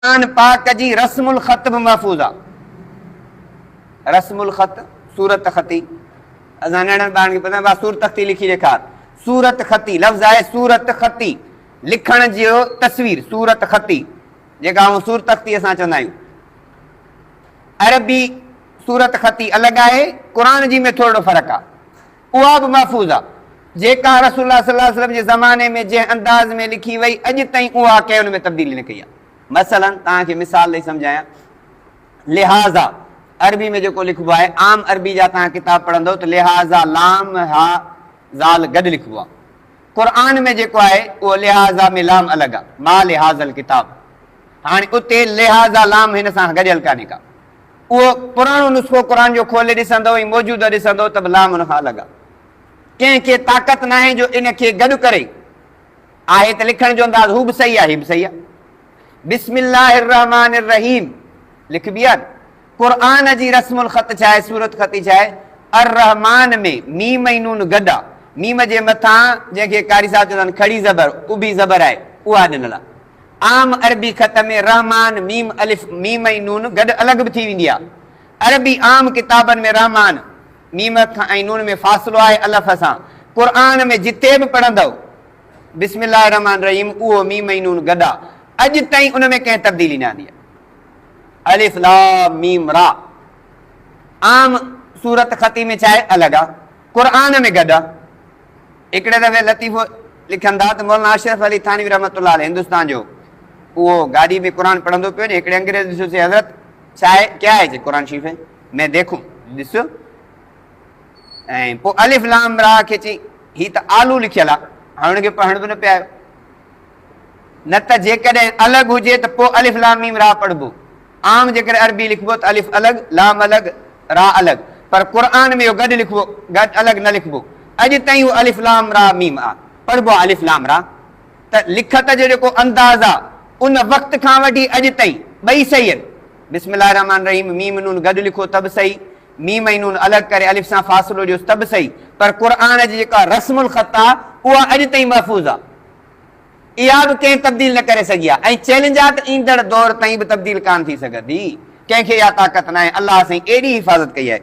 कुरान पाक जी रस्मुल ख़त बि महफ़ूज़ आहे। रस्मुल ख़त सूरत ख़ती, असां नंढनि ॿारनि खे पता सूरत ख़ती लिखी ॾेखार। सूरत ख़ती लफ़्ज़ आहे सूरत ख़ती, लिखण जो तस्वीर सूरत ख़ती, जेका सूरत ख़ती असां चवंदा आहियूं। अरबी सूरत ख़ती अलॻि आहे, क़ुरान जी में थोरो फ़र्क़ु आहे, उहा बि महफ़ूज़ आहे। जेका रसूलुल्लाह सल्लल्लाहु अलैहि वसल्लम जे ज़माने में जंहिं अंदाज़ में लिखी वई, अॼु ताईं उहा कंहिं हुन में तब्दीली न कई आहे। मसलन तव्हांखे मिसाल ॾेई सम्झायां, लिहाज़ा अरबी में जेको लिखिबो आहे, आम अरबी जा तव्हां किताब पढ़ंदव त लिहाज़ा लाम हा ज़ाल गॾु लिखिबो आहे। क़ुरान में जेको आहे उहो लिहाज़ा में लाम अलॻि आहे, मा लिहाज़ल किताब। हाणे उते लिहाज़ा लाम हिन सां गॾियल कान्हे का, उहो पुराणो नुस्ख़ो क़ुरान जो खोले ॾिसंदव ऐं मौजूदु ॾिसंदव त लाम हुन खां अलॻि आहे। कंहिंखे ताक़त न आहे जो इनखे गॾु करे आहे त लिखण जो अंदाज़ हू बि सही आहे, हीअ बि सही आहे। बिस्मिल्लाहिर रहमानिर रहीम लिखबी आहे। क़ुरान जी रस्मुल ख़त छा आहे, सूरत ख़ती छा आहे, अर रहमान में मीम ऐं नून गॾु आहे। मीम जे मथां जंहिंखे कारी साहिब चवंदा आहिनि खड़ी ज़बर, उभी ज़बर आहे, उहा ॾिनल आहे। आम अरबी ख़त में रहमान मीम अलिफ मीम ऐं नून गॾु अलॻि बि थी वेंदी आहे। अरबी आम किताबनि में रहमान मीम ऐं नून में फ़ासिलो आहे अलफ़ सां। क़ुरान में जिते बि पढ़ंदव बिस्मिल्लाहिर रहमान रहीम, उहो मीम ऐं नून गॾु आहे। अॼु ताईं उन में कंहिं तब्दीली न आंदी आहे। अलिफ लाम मीम रा आम सूरत ख़ती में छा आहे, अलॻि आहे, क़ुरान में गॾु आहे। हिकिड़े दफ़े लतीफ़ो लिखंदा त मौलाना अशरफ अली थानवी रहमतुल्लाह अलैह हिंदुस्तान जो, उहो गाॾी में क़ुरान पढ़ंदो पियो न, हिकिड़े अंग्रेज़ ॾिसोसीं हज़रत छा आहे, क्या है क़ुरान शरीफ़ है, मैं देखूं ॾिसो, ऐं पोइ अलिफ लाम रा खे चई हीअ त आलू लिखियल आहे, हाणे हुनखे पढ़ण बि न पिया आयो। न त जेकॾहिं अलॻि हुजे त पोइ अलिफ लाम मीम रा पढ़बो। आम जेकॾहिं अरबी लिखबो त अलिफ अलॻि लाम अलॻि रा अलॻि, पर क़ुरान में इहो गॾु लिखबो, गॾु अलॻि न लिखबो। अॼु ताईं उहो अलिफ लाम रा मीम आहे, पढ़बो आहे अलिफ लाम रा। त लिखत जो जेको अंदाज़ आहे उन वक़्त खां वठी अॼु ताईं ॿई सही आहिनि। बिस्मिल्लाहिर रहमान रहीम मीम नून गॾु लिखो त बि सही, मीम ऐं नून अलॻि करे अलिफ सां फ़ासिलो ॾियोसि त बि सही, पर क़ुरान जी जेका रस्मुल ख़त आहे उहा अॼु ताईं महफ़ूज़ आहे। इहा बि कंहिं तब्दील न करे सघी आहे, ऐं चैलेंज आहे त ईंदड़ दौर ताईं बि तब्दील कान थी सघंदी। कंहिंखे इहा ताक़त न आहे। अलाह साईं एॾी हिफ़ाज़त कई आहे।